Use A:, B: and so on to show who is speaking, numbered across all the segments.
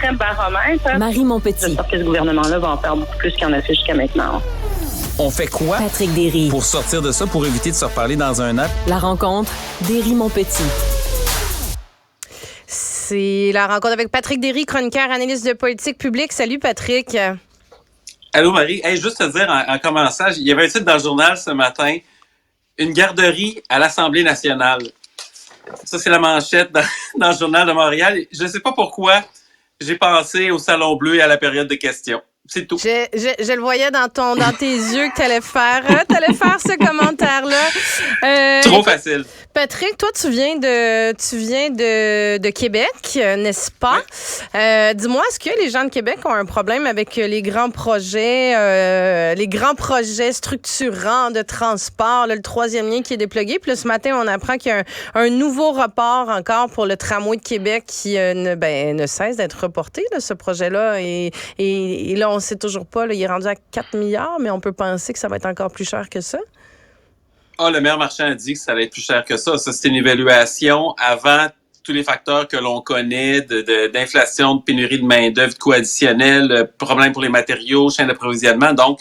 A: très baromètre.
B: Marie Montpetit.
A: J'espère que ce gouvernement-là va en faire beaucoup plus qu'il en a fait jusqu'à maintenant.
C: On fait quoi
B: Patrick Derry.
C: pour sortir de ça, pour éviter de se reparler dans un an?
B: La rencontre, Derry-Montpetit.
D: C'est la rencontre avec Patrick Derry, chroniqueur, analyste de politique publique. Salut Patrick.
E: Allô Marie, hey, juste te dire en commençant, il y avait un titre dans le journal ce matin, une garderie à l'Assemblée nationale. Ça, c'est la manchette dans le journal de Montréal. Je ne sais pas pourquoi j'ai pensé au Salon Bleu et à la période de questions. C'est tout.
D: Je le voyais dans tes yeux que t'allais faire ce commentaire-là.
E: Trop facile.
D: Patrick, toi, tu viens de Québec, n'est-ce pas? Ouais. Dis-moi, est-ce que les gens de Québec ont un problème avec les grands projets structurants de transport, là, le 3e lien qui est déplugué? Puis là, ce matin, on apprend qu'il y a un nouveau report encore pour le tramway de Québec qui ne cesse d'être reporté, là, ce projet-là. Et là, on ne sait toujours pas, là, il est rendu à 4 milliards, mais on peut penser que ça va être encore plus cher que ça.
E: Le maire Marchand a dit que ça allait être plus cher que ça. Ça, c'était une évaluation avant tous les facteurs que l'on connaît, d'inflation, de pénurie de main-d'œuvre, de coûts additionnels, problèmes pour les matériaux, chaîne d'approvisionnement. Donc,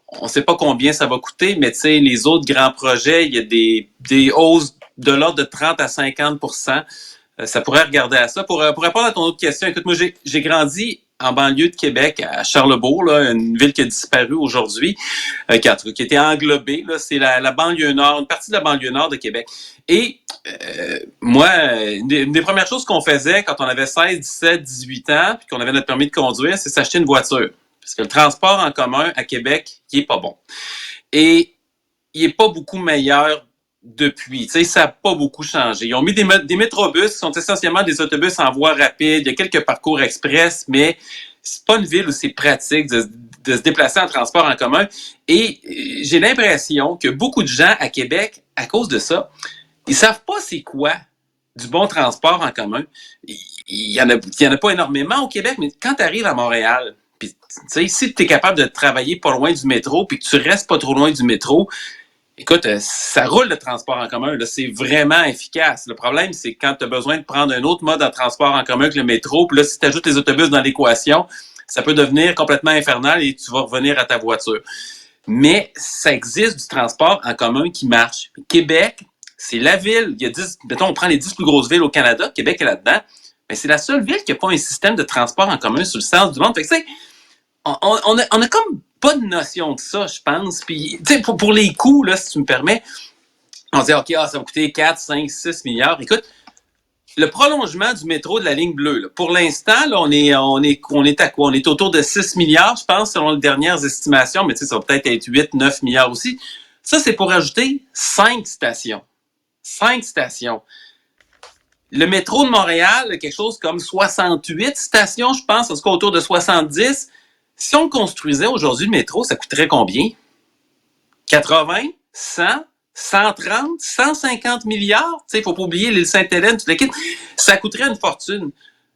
E: on ne sait pas combien ça va coûter, mais tu sais, les autres grands projets, il y a des hausses de l'ordre de 30 à 50 %. Ça pourrait regarder à ça. Pour répondre à ton autre question, écoute, moi, j'ai grandi en banlieue de Québec, à Charlebourg, là, une ville qui a disparu aujourd'hui, qui a été englobée. Là, c'est la banlieue nord, une partie de la banlieue nord de Québec. Et moi, une des premières choses qu'on faisait quand on avait 16, 17, 18 ans, puis qu'on avait notre permis de conduire, c'est s'acheter une voiture. Parce que le transport en commun à Québec, il est pas bon. Et il est pas beaucoup meilleur depuis. Tu sais, ça n'a pas beaucoup changé. Ils ont mis des métrobus qui sont essentiellement des autobus en voie rapide. Il y a quelques parcours express, mais c'est pas une ville où c'est pratique de se déplacer en transport en commun. Et j'ai l'impression que beaucoup de gens à Québec, à cause de ça, ils savent pas c'est quoi du bon transport en commun. Il y en a pas énormément au Québec, mais quand tu arrives à Montréal, puis tu sais, si tu es capable de travailler pas loin du métro, puis que tu restes pas trop loin du métro, écoute, ça roule le transport en commun, là, c'est vraiment efficace. Le problème, c'est quand tu as besoin de prendre un autre mode de transport en commun que le métro, puis là, si tu ajoutes les autobus dans l'équation, ça peut devenir complètement infernal et tu vas revenir à ta voiture. Mais ça existe du transport en commun qui marche. Québec, c'est la ville, il y a 10, mettons, on prend les 10 plus grosses villes au Canada, Québec est là-dedans, mais c'est la seule ville qui n'a pas un système de transport en commun sur le sens du monde. Fait que, tu sais, on a comme pas de notion de ça, je pense. Puis, tu sais, pour les coûts, là, si tu me permets, on se dit, OK, ça va coûter 4, 5, 6 milliards. Écoute, le prolongement du métro de la ligne bleue, là, pour l'instant, là, on est à quoi? On est autour de 6 milliards, je pense, selon les dernières estimations, mais tu sais, ça va peut-être être 8, 9 milliards aussi. Ça, c'est pour ajouter 5 stations. 5 stations. Le métro de Montréal, quelque chose comme 68 stations, je pense, en tout cas autour de 70. Si on construisait aujourd'hui le métro, ça coûterait combien? 80? 100? 130? 150 milliards? Tu sais, il faut pas oublier l'île Sainte-Hélène, tout le kit. Ça coûterait une fortune.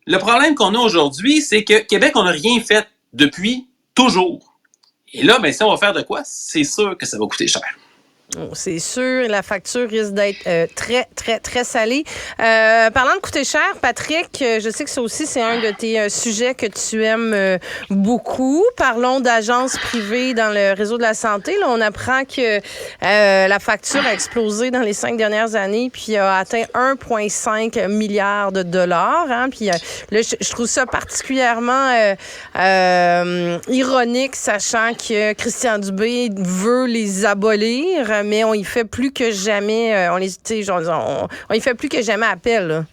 E: Le problème qu'on a aujourd'hui, c'est que Québec, on n'a rien fait depuis toujours. Et là, ben, si on va faire de quoi? C'est sûr que ça va coûter cher.
D: C'est sûr, la facture risque d'être très, très, très salée. Parlant de coûter cher, Patrick, je sais que ça aussi, c'est un de tes sujets que tu aimes beaucoup. Parlons d'agences privées dans le réseau de la santé. Là, on apprend que la facture a explosé dans les 5 dernières années puis a atteint 1,5 milliard de dollars. Hein, puis là, je trouve ça particulièrement ironique, sachant que Christian Dubé veut les abolir, mais on y fait plus que jamais, on y fait plus que jamais appel. Là.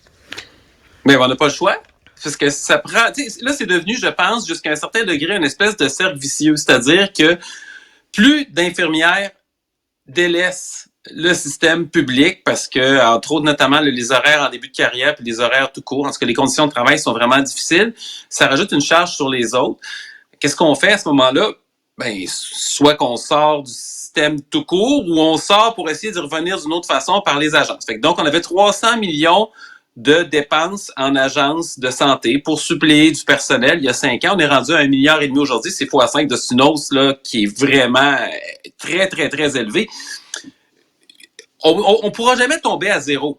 E: Mais on n'a pas le choix. Parce que ça prend. Là, c'est devenu, je pense, jusqu'à un certain degré, une espèce de cercle vicieux. C'est-à-dire que plus d'infirmières délaissent le système public parce que, entre autres, notamment les horaires en début de carrière puis les horaires tout court, en tout cas, les conditions de travail sont vraiment difficiles, ça rajoute une charge sur les autres. Qu'est-ce qu'on fait à ce moment-là? Ben, soit qu'on sort du système tout court ou on sort pour essayer de revenir d'une autre façon par les agences. Fait que donc, on avait 300 millions de dépenses en agence de santé pour suppléer du personnel. Il y a 5 ans, on est rendu à 1,5 milliard aujourd'hui. C'est x5 de une hausse là, qui est vraiment très, très, très élevée. On ne pourra jamais tomber à zéro.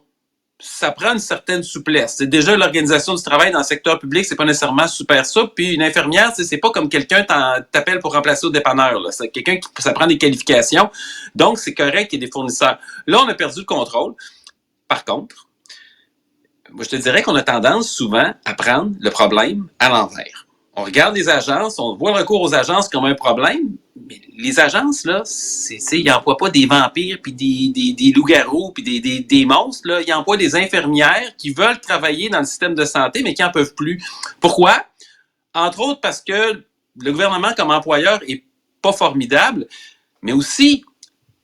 E: ça prend une certaine souplesse. C'est déjà l'organisation du travail dans le secteur public, c'est pas nécessairement super souple. Puis une infirmière, c'est pas comme quelqu'un t'appelle pour remplacer au dépanneur. Là. C'est quelqu'un qui ça prend des qualifications. Donc, c'est correct qu'il y ait des fournisseurs. Là, on a perdu le contrôle. Par contre, moi, je te dirais qu'on a tendance souvent à prendre le problème à l'envers. On regarde les agences, on voit le recours aux agences comme un problème, mais les agences, là, ils n'emploient pas des vampires, puis des loups-garous, puis des monstres, là. Ils emploient des infirmières qui veulent travailler dans le système de santé, mais qui n'en peuvent plus. Pourquoi? Entre autres parce que le gouvernement comme employeur est pas formidable, mais aussi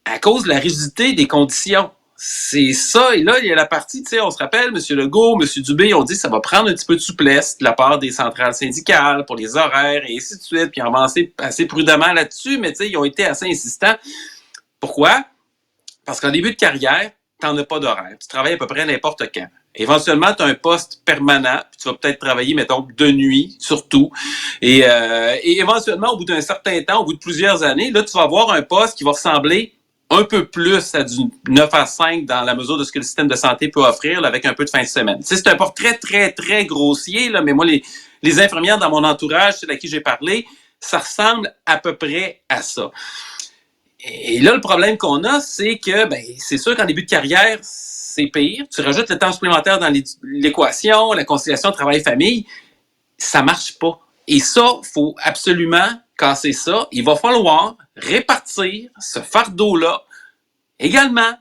E: à cause de la rigidité des conditions. C'est ça, et là, il y a la partie, tu sais, on se rappelle, M. Legault, M. Dubé, on dit que ça va prendre un petit peu de souplesse de la part des centrales syndicales pour les horaires et ainsi de suite, puis on va avancer assez prudemment là-dessus, mais tu sais, ils ont été assez insistants. Pourquoi? Parce qu'en début de carrière, t'en as pas d'horaire. Tu travailles à peu près n'importe quand. Éventuellement, tu as un poste permanent, puis tu vas peut-être travailler, mettons, de nuit, surtout. Et éventuellement, au bout d'un certain temps, au bout de plusieurs années, là, tu vas avoir un poste qui va ressembler un peu plus à du 9 à 5 dans la mesure de ce que le système de santé peut offrir, là, avec un peu de fin de semaine. Tu sais, c'est un portrait très, très grossier, là, mais moi, les infirmières dans mon entourage, celles à qui j'ai parlé, ça ressemble à peu près à ça. Et là, le problème qu'on a, c'est que, c'est sûr qu'en début de carrière, c'est pire. Tu rajoutes le temps supplémentaire dans l'équation, la conciliation travail-famille, ça marche pas. Et ça, faut absolument casser ça. Il va falloir répartir ce fardeau-là également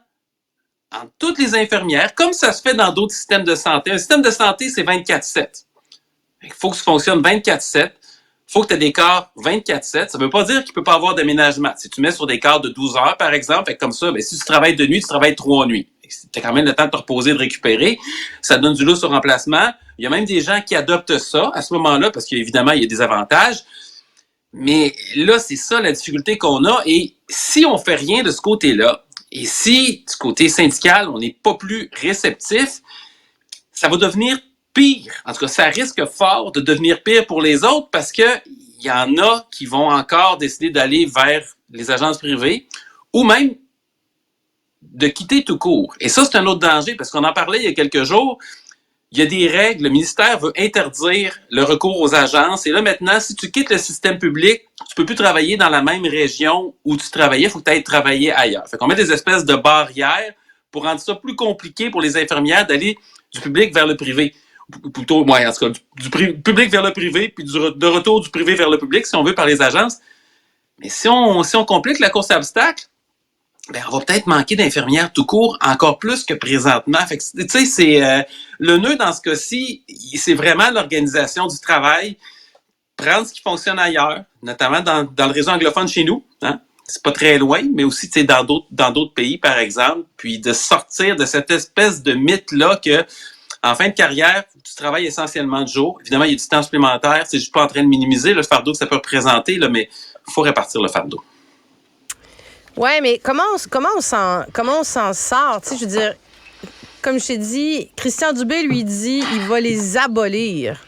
E: entre toutes les infirmières, comme ça se fait dans d'autres systèmes de santé. Un système de santé, c'est 24/7. Il faut que ça fonctionne 24/7. Il faut que tu aies des quarts 24/7. Ça ne veut pas dire qu'il ne peut pas avoir d'aménagement. Si tu mets sur des quarts de 12 heures, par exemple, comme ça, si tu travailles de nuit, tu travailles 3 nuits. Tu as quand même le temps de te reposer, de récupérer. Ça donne du lousse au remplacement. Il y a même des gens qui adoptent ça à ce moment-là, parce qu'évidemment, il y a des avantages. Mais là, c'est ça la difficulté qu'on a. Et si on fait rien de ce côté-là, et si du côté syndical, on n'est pas plus réceptif, ça va devenir pire. En tout cas, ça risque fort de devenir pire pour les autres parce que il y en a qui vont encore décider d'aller vers les agences privées ou même de quitter tout court. Et ça, c'est un autre danger parce qu'on en parlait il y a quelques jours. Il y a des règles, le ministère veut interdire le recours aux agences. Et là, maintenant, si tu quittes le système public, tu peux plus travailler dans la même région où tu travaillais. Il faut que tu ailles travailler ailleurs. Fait qu'on met des espèces de barrières pour rendre ça plus compliqué pour les infirmières d'aller du public vers le privé. Plutôt, en tout cas, du public vers le privé, puis de retour du privé vers le public, si on veut, par les agences. Mais si on complique la course à obstacles, on va peut-être manquer d'infirmières tout court, encore plus que présentement. Fait que, tu sais, c'est le nœud dans ce cas-ci, c'est vraiment l'organisation du travail, prendre ce qui fonctionne ailleurs, notamment dans le réseau anglophone chez nous, hein? C'est pas très loin, mais aussi dans d'autres pays, par exemple, puis de sortir de cette espèce de mythe-là que en fin de carrière, tu travailles essentiellement de jour. Évidemment, il y a du temps supplémentaire. Je ne suis pas en train de minimiser le fardeau que ça peut représenter, là, mais il faut répartir le fardeau.
D: Oui, mais comment on s'en sort? Tu sais, je veux dire, comme je t'ai dit, Christian Dubé lui dit il va les abolir.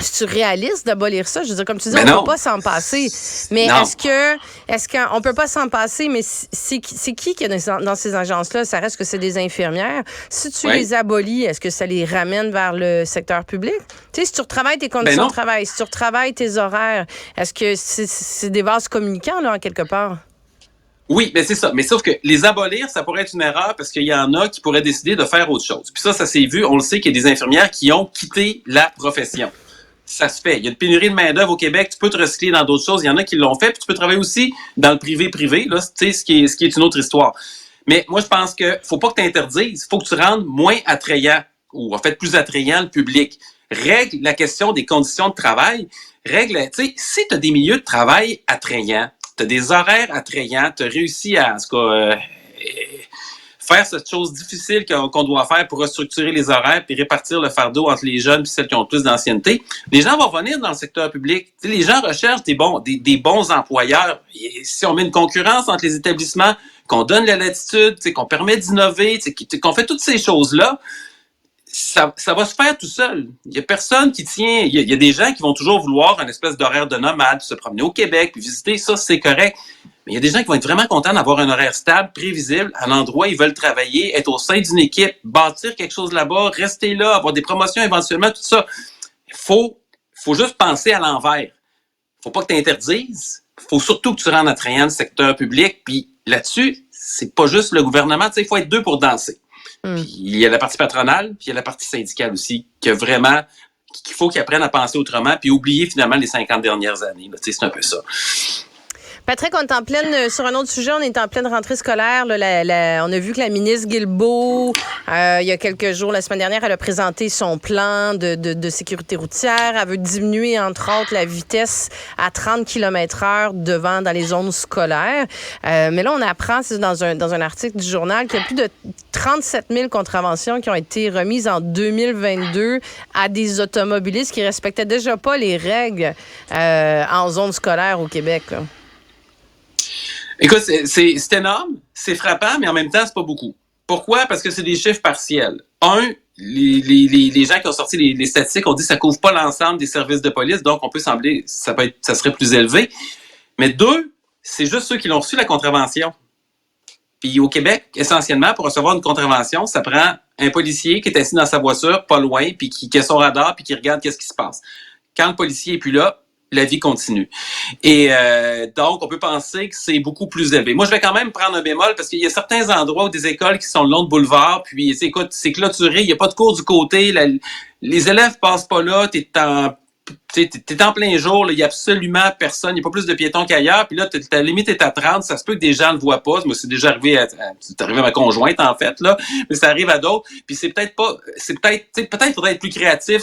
D: C'est-tu réaliste d'abolir ça? Je veux dire, comme tu dis, on ne peut pas s'en passer. Mais
E: non.
D: est-ce qu'on peut pas s'en passer? Mais c'est qui est dans ces agences-là? Ça reste que c'est des infirmières. Si tu les abolis, est-ce que ça les ramène vers le secteur public? Tu sais, si tu retravailles tes conditions de travail, si tu retravailles tes horaires, est-ce que c'est des vases communicants, là, en quelque part?
E: Oui, mais c'est ça. Mais sauf que les abolir, ça pourrait être une erreur parce qu'il y en a qui pourraient décider de faire autre chose. Puis ça s'est vu. On le sait qu'il y a des infirmières qui ont quitté la profession. Ça se fait. Il y a une pénurie de main-d'œuvre au Québec. Tu peux te recycler dans d'autres choses. Il y en a qui l'ont fait. Puis tu peux travailler aussi dans le privé-privé, là, tu sais, ce qui est une autre histoire. Mais moi, je pense que faut pas que tu interdises. Il faut que tu rendes moins attrayant ou en fait plus attrayant le public. Règle la question des conditions de travail. Règle, tu sais, si tu as des milieux de travail attrayants, tu as des horaires attrayants, tu as réussi à, en tout cas, faire cette chose difficile qu'on doit faire pour restructurer les horaires puis répartir le fardeau entre les jeunes puis celles qui ont plus d'ancienneté, les gens vont venir dans le secteur public. T'sais, les gens recherchent des bons employeurs. Et si on met une concurrence entre les établissements, qu'on donne la latitude, qu'on permet d'innover, qu'on fait toutes ces choses-là, ça va se faire tout seul. Il y a personne qui tient... Il y a des gens qui vont toujours vouloir une espèce d'horaire de nomade, se promener au Québec, puis visiter, ça, c'est correct. Mais il y a des gens qui vont être vraiment contents d'avoir un horaire stable, prévisible, à l'endroit où ils veulent travailler, être au sein d'une équipe, bâtir quelque chose là-bas, rester là, avoir des promotions éventuellement, tout ça. Il faut juste penser à l'envers. Faut pas que tu interdises. Faut surtout que tu rendes attrayant le secteur public. Puis là-dessus, c'est pas juste le gouvernement. Tu sais, il faut être deux pour danser. Puis il y a la partie patronale, puis il y a la partie syndicale aussi, qu'il faut qu'ils apprennent à penser autrement, puis oublier finalement les 50 dernières années. Tu sais, c'est un peu ça.
D: Patrick, on est en pleine, sur un autre sujet, on est en pleine rentrée scolaire. Là, on a vu que la ministre Guilbeault, il y a quelques jours, la semaine dernière, elle a présenté son plan de sécurité routière. Elle veut diminuer, entre autres, la vitesse à 30 km/h dans les zones scolaires. Mais là, on apprend, c'est dans un article du journal, qu'il y a plus de 37 000 contraventions qui ont été remises en 2022 à des automobilistes qui respectaient déjà pas les règles en zone scolaire au Québec, là.
E: Écoute, c'est énorme, c'est frappant, mais en même temps, c'est pas beaucoup. Pourquoi? Parce que c'est des chiffres partiels. Les gens qui ont sorti les statistiques ont dit que ça couvre pas l'ensemble des services de police, donc on peut sembler, ça serait plus élevé. Mais deux, c'est juste ceux qui l'ont reçu la contravention. Puis au Québec, essentiellement, pour recevoir une contravention, ça prend un policier qui est assis dans sa voiture, pas loin, puis qui a son radar, puis qui regarde qu'est-ce qui se passe. Quand le policier est plus là, la vie continue. Et donc, on peut penser que c'est beaucoup plus élevé. Moi, je vais quand même prendre un bémol parce qu'il y a certains endroits où des écoles qui sont le long de boulevard, puis écoute, c'est clôturé, il n'y a pas de cours du côté, les élèves passent pas là, t'es en plein jour, il n'y a absolument personne, il n'y a pas plus de piétons qu'ailleurs, puis là, ta limite est à 30, ça se peut que des gens ne le voient pas. Moi, c'est déjà arrivé c'est arrivé à ma conjointe, en fait, là, mais ça arrive à d'autres, puis peut-être il faudrait être plus créatif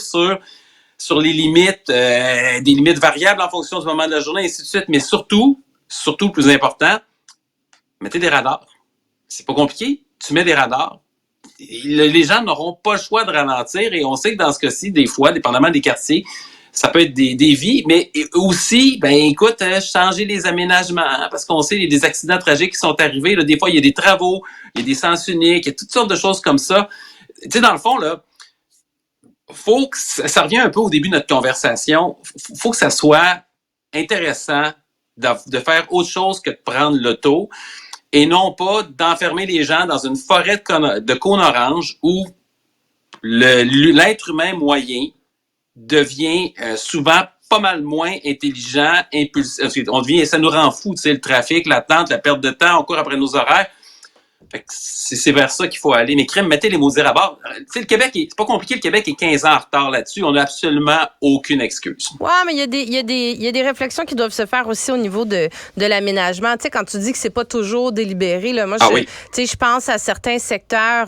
E: sur les limites, des limites variables en fonction du moment de la journée, et ainsi de suite. Mais surtout, le plus important, mettez des radars. C'est pas compliqué. Tu mets des radars. Les gens n'auront pas le choix de ralentir, et on sait que dans ce cas-ci, des fois, dépendamment des quartiers, ça peut être des vies, mais aussi, changer les aménagements, parce qu'on sait, il y a des accidents tragiques qui sont arrivés. Là, des fois, il y a des travaux, il y a des sens uniques, il y a toutes sortes de choses comme ça. Tu sais, dans le fond, là, faut que ça revient un peu au début de notre conversation. Faut que ça soit intéressant de faire autre chose que de prendre l'auto et non pas d'enfermer les gens dans une forêt de cônes oranges où l'être humain moyen devient souvent pas mal moins intelligent, impulsif. Ça nous rend fou, tu sais, le trafic, l'attente, la perte de temps, on court après nos horaires. Fait que c'est vers ça qu'il faut aller. Mais crème, mettez les maudits rabats. Tu sais, le Québec, c'est pas compliqué, le Québec est 15 ans en retard là-dessus. On n'a absolument aucune excuse.
D: Ouais, mais il y a des réflexions qui doivent se faire aussi au niveau de l'aménagement. Tu sais, quand tu dis que c'est pas toujours délibéré, là, moi, je pense à certains secteurs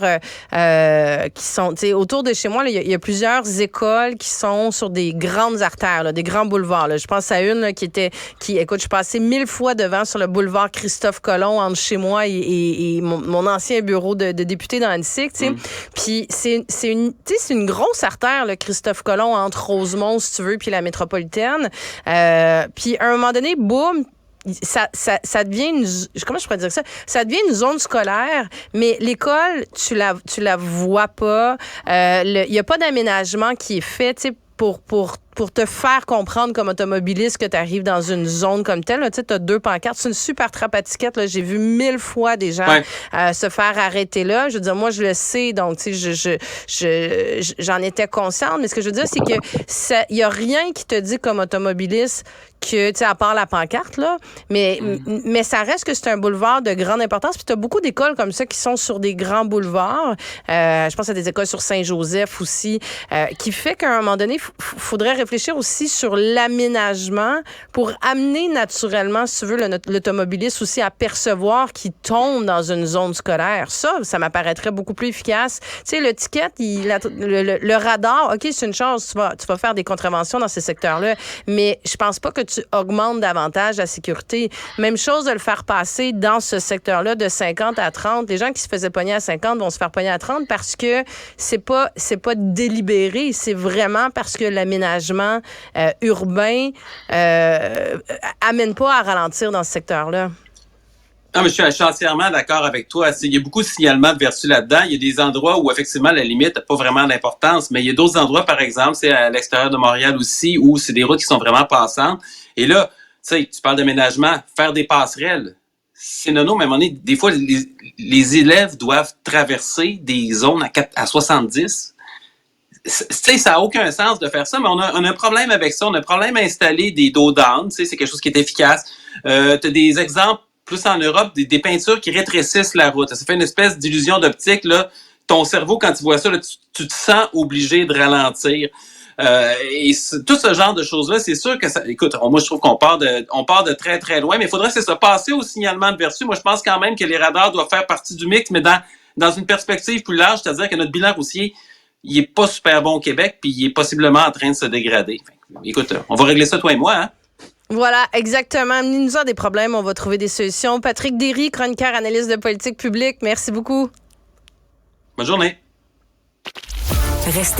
D: qui sont, tu sais, autour de chez moi, il y a plusieurs écoles qui sont sur des grandes artères, là, des grands boulevards. Là. Je pense à une là, écoute, je suis passée 1000 fois devant sur le boulevard Christophe-Colomb entre chez moi et mon ancien bureau de député dans Annecy, tu sais. Puis c'est une grosse artère, le Christophe-Colomb, entre Rosemont, si tu veux, puis la métropolitaine. Puis à un moment donné, boum, ça devient comment je pourrais dire ça? Ça devient une zone scolaire, mais l'école, tu la vois pas. Il y a pas d'aménagement qui est fait, tu sais, pour te faire comprendre comme automobiliste que tu arrives dans une zone comme telle. Tu as 2 pancartes. C'est une super trappe à tickets. Là. J'ai vu 1000 fois des gens se faire arrêter là. Je veux dire, moi, je le sais. Donc, tu sais, j'en étais consciente. Mais ce que je veux dire, c'est que il y a rien qui te dit comme automobiliste que, tu sais, à part la pancarte, là. Mais ça reste que c'est un boulevard de grande importance. Puis tu as beaucoup d'écoles comme ça qui sont sur des grands boulevards. Je pense à des écoles sur Saint-Joseph aussi, qui fait qu'à un moment donné, faudrait réfléchir aussi sur l'aménagement pour amener naturellement, si tu veux, l'automobiliste aussi à percevoir qu'il tombe dans une zone scolaire. Ça m'apparaîtrait beaucoup plus efficace. Tu sais, le ticket, le radar, OK, c'est une chose, tu vas faire des contraventions dans ces secteurs-là, mais je pense pas que tu augmentes davantage la sécurité. Même chose de le faire passer dans ce secteur-là de 50 à 30. Les gens qui se faisaient pogner à 50 vont se faire pogner à 30 parce que c'est pas délibéré, c'est vraiment parce que l'aménagement urbain amène pas à ralentir dans ce secteur-là.
E: Non, mais je suis entièrement d'accord avec toi. Il y a beaucoup de signalements de vertu là-dedans. Il y a des endroits où, effectivement, la limite n'a pas vraiment d'importance, mais il y a d'autres endroits, par exemple, c'est à l'extérieur de Montréal aussi, où c'est des routes qui sont vraiment passantes. Et là, tu sais, tu parles d'aménagement, faire des passerelles. c'est nono, mais à un moment donné, des fois, les élèves doivent traverser des zones à 70. Tu sais, ça n'a aucun sens de faire ça, mais on a un problème avec ça. On a un problème à installer des dos down. Tu sais, c'est quelque chose qui est efficace. Tu as des exemples, plus en Europe, des peintures qui rétrécissent la route. Ça fait une espèce d'illusion d'optique, là. Ton cerveau, quand tu vois ça, là, tu te sens obligé de ralentir. Et tout ce genre de choses-là, c'est sûr que ça. Écoute, moi je trouve qu'on part de très très loin, mais il faudrait se passer au signalement de vertu. Moi, je pense quand même que les radars doivent faire partie du mix, mais dans une perspective plus large, c'est-à-dire que notre bilan routier, il est pas super bon au Québec, puis il est possiblement en train de se dégrader. Écoute, on va régler ça toi et moi, hein?
D: Voilà, exactement. Amenez-nous des problèmes, on va trouver des solutions. Patrick Derry, chroniqueur, analyste de politique publique, merci beaucoup.
E: Bonne journée.
B: Restez